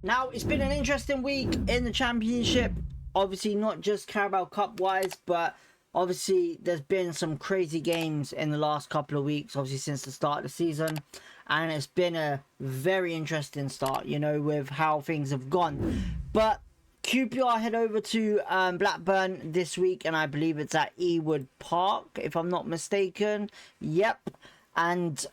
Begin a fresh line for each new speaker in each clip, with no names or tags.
Now, it's been an interesting week in the Championship. Obviously, not just Carabao Cup wise, but obviously there's been some crazy games in the last couple of weeks, obviously since the start of the season. And it's been a very interesting start, you know, with how things have gone. But QPR head over to Blackburn this week, and I believe it's at Ewood Park, if I'm not mistaken. Yep. And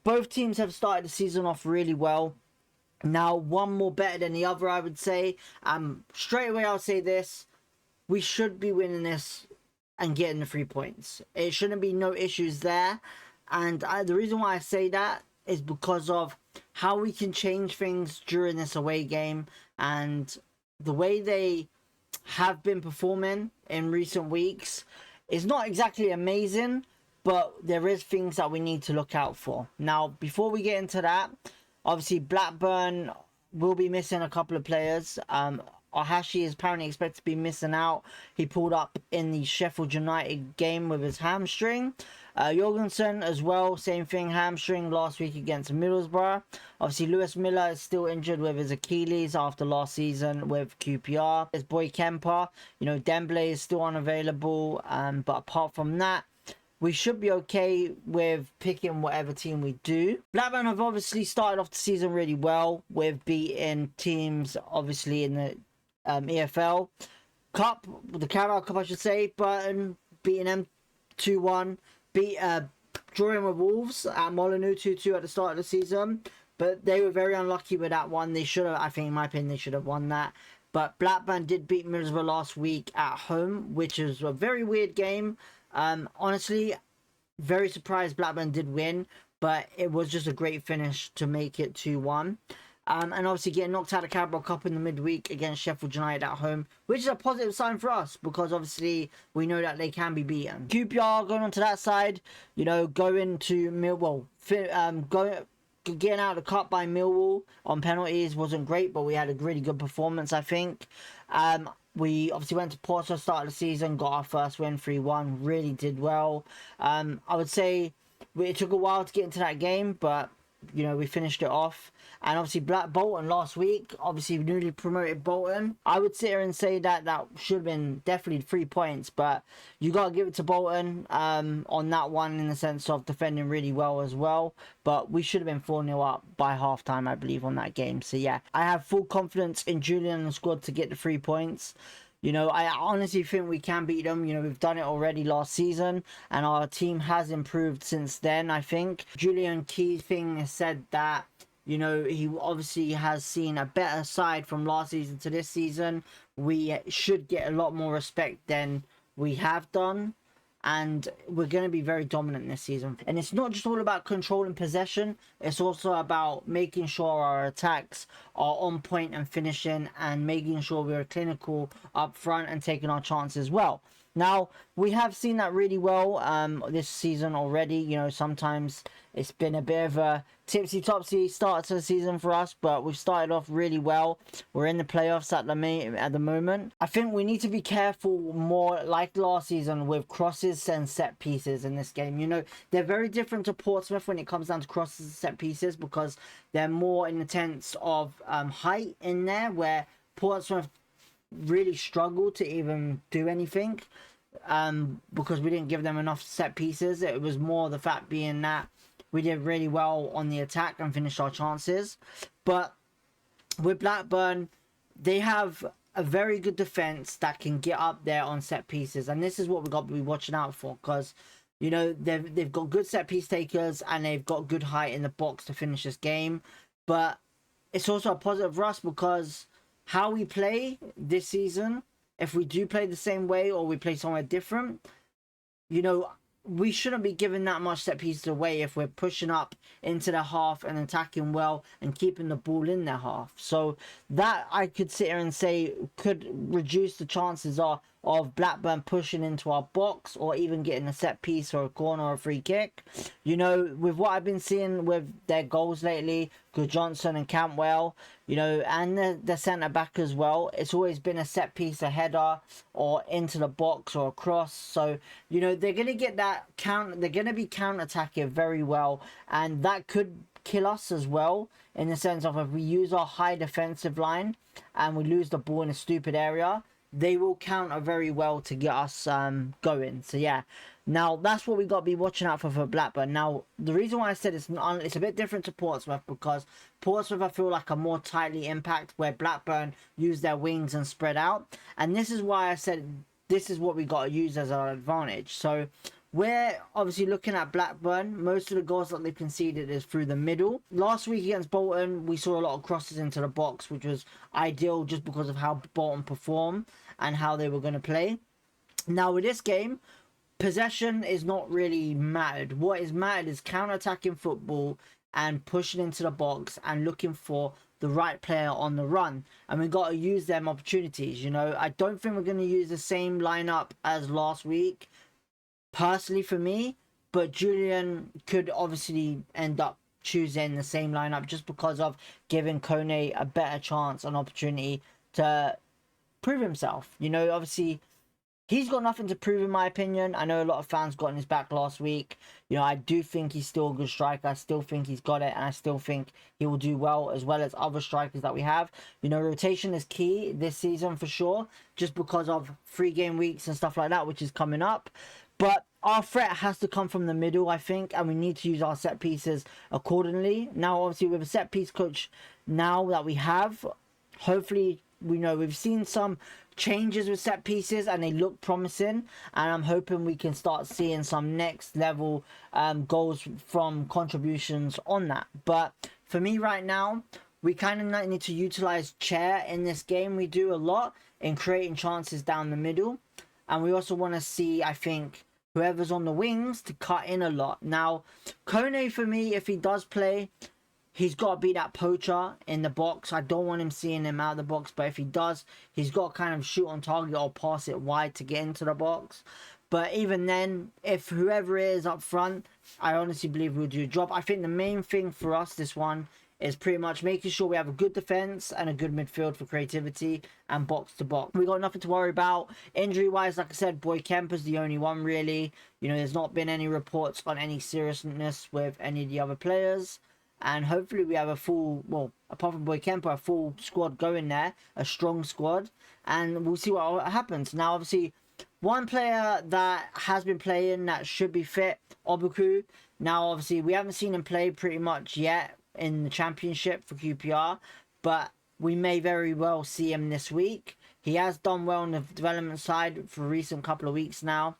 both teams have started the season off really well. Now, one more better than the other, I would say. Straight away, I'll say this. We should be winning this and getting the 3 points. It shouldn't be no issues there. And the reason why I say that is because of how we can change things during this away game. And the way they have been performing in recent weeks is not exactly amazing, but there is things that we need to look out for. Now, before we get into that, obviously, Blackburn will be missing a couple of players. Ohashi is apparently expected to be missing out. He pulled up in the Sheffield United game with his hamstring. Jorgensen as well, same thing, hamstring last week against Middlesbrough. Obviously, Lewis Miller is still injured with his Achilles after last season with QPR. There's Boy Kemper, you know, Dembele is still unavailable. But apart from that, we should be okay with picking whatever team we do. Blackburn have obviously started off the season really well with beating teams, obviously, in the EFL Cup, the Carabao Cup, I should say. Burton beating them 2-1. Drawing with Wolves at Molineux 2-2 at the start of the season. But they were very unlucky with that one. They should have, I think, in my opinion, they should have won that. But Blackburn did beat Middlesbrough last week at home, which is a very weird game. Honestly, very surprised Blackburn did win, but it was just a great finish to make it 2-1. And obviously getting knocked out of the Carabao Cup in the midweek against Sheffield United at home, which is a positive sign for us because obviously we know that they can be beaten. QPR going on to that side, you know, going to Millwall, getting out of the cup by Millwall on penalties wasn't great, but we had a really good performance, I think. We obviously went to Portsmouth, started the season, got our first win 3-1, really did well. I would say it took a while to get into that game, but, you know, we finished it off. And obviously Bolton last week, obviously newly promoted Bolton. I would sit here and say that should have been definitely 3 points, but you got to give it to Bolton on that one in the sense of defending really well as well. But we should have been 4-0 up by half-time, I believe, on that game. So yeah, I have full confidence in Julien and the squad to get the 3 points. You know, I honestly think we can beat them. You know, we've done it already last season, and our team has improved since then, I think. Julian Keithing has said that, you know, he obviously has seen a better side from last season to this season. We should get a lot more respect than we have done. And we're going to be very dominant this season. And it's not just all about controlling possession. It's also about making sure our attacks are on point and finishing, and making sure we're clinical up front and taking our chances well. Now, we have seen that really well this season already. You know, sometimes it's been a bit of a tipsy-topsy start to the season for us, but we've started off really well. We're in the playoffs at the moment. I think we need to be careful more, like last season, with crosses and set pieces in this game. You know, they're very different to Portsmouth when it comes down to crosses and set pieces, because they're more in the sense of height in there, where Portsmouth really struggled to even do anything because we didn't give them enough set pieces. It was more the fact being that we did really well on the attack and finished our chances. But with Blackburn, they have a very good defense that can get up there on set pieces, and this is what we've got to be watching out for, because, you know, they've got good set piece takers and they've got good height in the box to finish this game. But it's also a positive for us, because how we play this season, if we do play the same way or we play somewhere different, you know, we shouldn't be giving that much set pieces away if we're pushing up into the half and attacking well and keeping the ball in their half. So that, I could sit here and say, could reduce the chances of Blackburn pushing into our box or even getting a set piece or a corner or a free kick. You know, with what I've been seeing with their goals lately, Good Johnson and Cantwell, you know, and the centre back as well, it's always been a set piece, a header, or into the box or a cross. So, you know, they're going to get that they're going to be counter-attacking very well, and that could kill us as well, in the sense of if we use our high defensive line and we lose the ball in a stupid area, they will counter very well to get us going. So yeah, now that's what we got to be watching out for Blackburn. Now the reason why I said it's a bit different to Portsmouth, because Portsmouth I feel like are more tightly impact, where Blackburn use their wings and spread out, and this is why I said this is what we got to use as our advantage. So we're obviously looking at Blackburn. Most of the goals that they've conceded is through the middle. Last week against Bolton, we saw a lot of crosses into the box, which was ideal just because of how Bolton performed and how they were going to play. Now with this game, possession is not really mattered. What is mattered is counter-attacking football and pushing into the box and looking for the right player on the run, and we got to use them opportunities. You know, I don't think we're going to use the same lineup as last week, personally for me, but Julien could obviously end up choosing the same lineup just because of giving Kone a better chance, an opportunity to prove himself. You know, obviously he's got nothing to prove in my opinion. I know a lot of fans got on his back last week. You know, I do think he's still a good striker. I still think he's got it, and I still think he will do well, as well as other strikers that we have. You know, rotation is key this season for sure, just because of 3 game weeks and stuff like that, which is coming up. But our threat has to come from the middle, I think, and we need to use our set pieces accordingly. Now, obviously, with a set piece coach now that we have, hopefully, we know we've seen some changes with set pieces and they look promising, and I'm hoping we can start seeing some next level goals from contributions on that. But for me right now, we kind of need to utilize Chair in this game. We do a lot in creating chances down the middle, and we also want to see, I think, whoever's on the wings to cut in a lot. Now Kone, for me, if he does play, he's got to be that poacher in the box. I don't want him seeing him out of the box, but if he does, he's got to kind of shoot on target or pass it wide to get into the box. But even then, if whoever is up front, I honestly believe we'll do a job. I think the main thing for us this one is pretty much making sure we have a good defense and a good midfield for creativity and box to box. We got nothing to worry about. Injury wise, like I said, Boy Kemper's the only one really. You know, there's not been any reports on any seriousness with any of the other players. And hopefully we have a full, well, apart from Boy Kemper, a full squad going there, a strong squad, and we'll see what happens. Now, obviously, one player that has been playing that should be fit, Obuku. Now, obviously, we haven't seen him play pretty much yet in the Championship for QPR, but we may very well see him this week. He has done well on the development side for a recent couple of weeks now.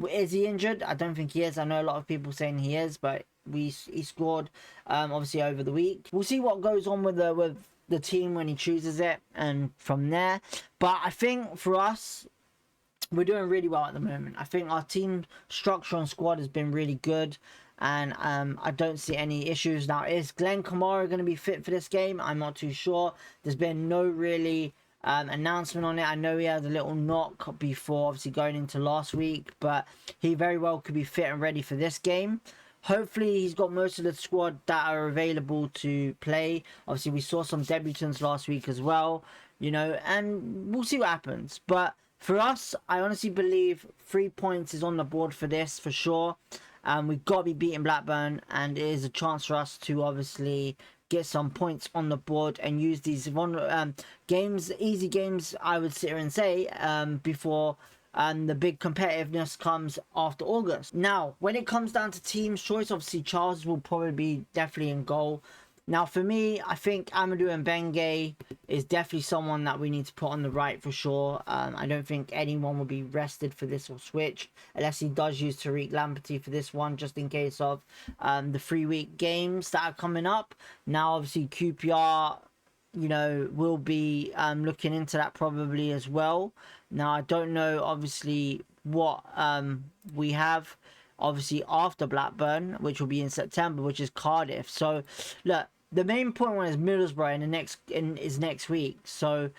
Is he injured? I don't think he is. I know a lot of people saying he is, but he scored obviously over the week. We'll see what goes on with the team when he chooses it, and from there. But I think for us, we're doing really well at the moment. I think our team structure and squad has been really good, and I don't see any issues. Now, is Glenn Kamara going to be fit for this game? I'm not too sure. There's been no really announcement on it. I know he had a little knock before obviously going into last week, but he very well could be fit and ready for this game. Hopefully he's got most of the squad that are available to play. Obviously we saw some debutants last week as well, you know, and we'll see what happens. But for us, I honestly believe 3 points is on the board for this for sure. We've got to be beating Blackburn, and it is a chance for us to obviously get some points on the board and use these games, easy games, I would sit here and say, before the big competitiveness comes after August. Now, when it comes down to team's choice, obviously Charles will probably be definitely in goal. Now, for me, I think Amadou Mbengue is definitely someone that we need to put on the right for sure. I don't think anyone will be rested for this or switch, unless he does use Tariq Lamptey for this one, just in case of the 3-week games that are coming up. Now, obviously, QPR, you know, will be looking into that probably as well. Now, I don't know, obviously, what we have, obviously, after Blackburn, which will be in September, which is Cardiff. So, look, the main point one is Middlesbrough is next week. So,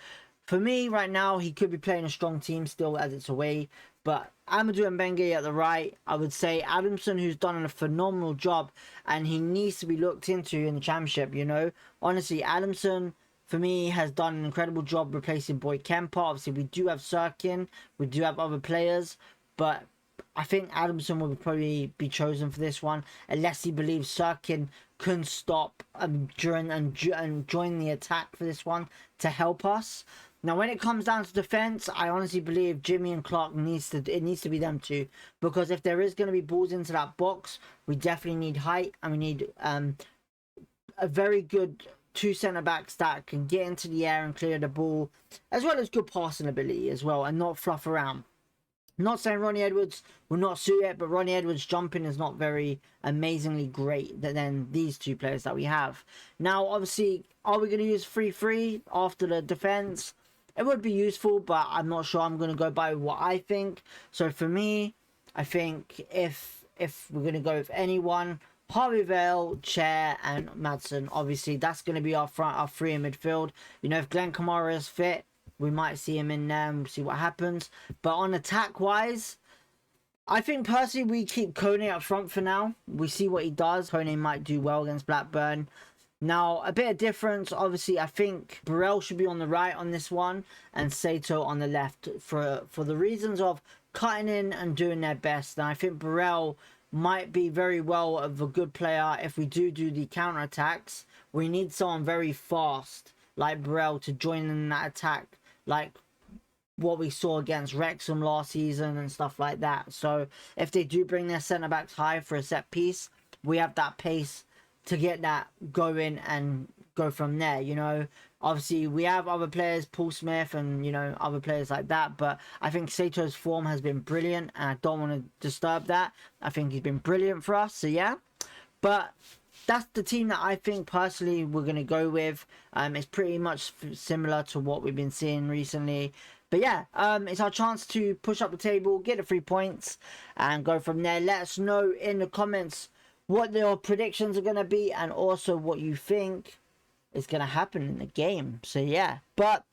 for me, right now, he could be playing a strong team still as it's away. But Amadou Mbengue at the right, I would say Adamson, who's done a phenomenal job, and he needs to be looked into in the Championship, you know. Honestly, Adamson, for me, has done an incredible job replacing Boy Kemper. Obviously, we do have Sirkin, we do have other players, but I think Adamson will probably be chosen for this one, unless he believes Sirkin can stop during and join the attack for this one to help us. Now, when it comes down to defense, I honestly believe Jimmy and Clark needs to be them two, because if there is going to be balls into that box, we definitely need height, and we need a very good two centre backs that can get into the air and clear the ball, as well as good passing ability as well, and not fluff around. Not saying Ronnie Edwards will not suit it, but Ronnie Edwards' jumping is not very amazingly great than these two players that we have. Now, obviously, are we going to use 3-3 after the defence? It would be useful, but I'm not sure. I'm going to go by what I think. So for me, I think if we're going to go with anyone, Harvey Vale, Chair, and Madsen, obviously, that's going to be our three in midfield. You know, if Glenn Kamara is fit, we might see him in there and we'll see what happens. But on attack-wise, I think personally we keep Kone up front for now. We see what he does. Kone might do well against Blackburn. Now, a bit of difference. Obviously, I think Burrell should be on the right on this one and Sato on the left for the reasons of cutting in and doing their best. And I think Burrell might be very well of a good player if we do the counter-attacks. We need someone very fast like Burrell to join in that attack, like what we saw against Wrexham last season and stuff like that. So if they do bring their centre-backs high for a set piece, we have that pace to get that going and go from there, you know. Obviously, we have other players, Paul Smith and, you know, other players like that. But I think Sato's form has been brilliant, and I don't want to disturb that. I think he's been brilliant for us, so yeah. But that's the team that I think personally we're going to go with. It's pretty much similar to what we've been seeing recently. But yeah, it's our chance to push up the table, get the 3 points, and go from there. Let us know in the comments what your predictions are going to be, and also what you think is going to happen in the game. So yeah, but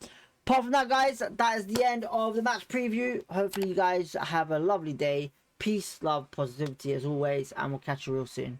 apart from that, guys, that is the end of the match preview. Hopefully you guys have a lovely day. Peace, love, positivity as always, and we'll catch you real soon.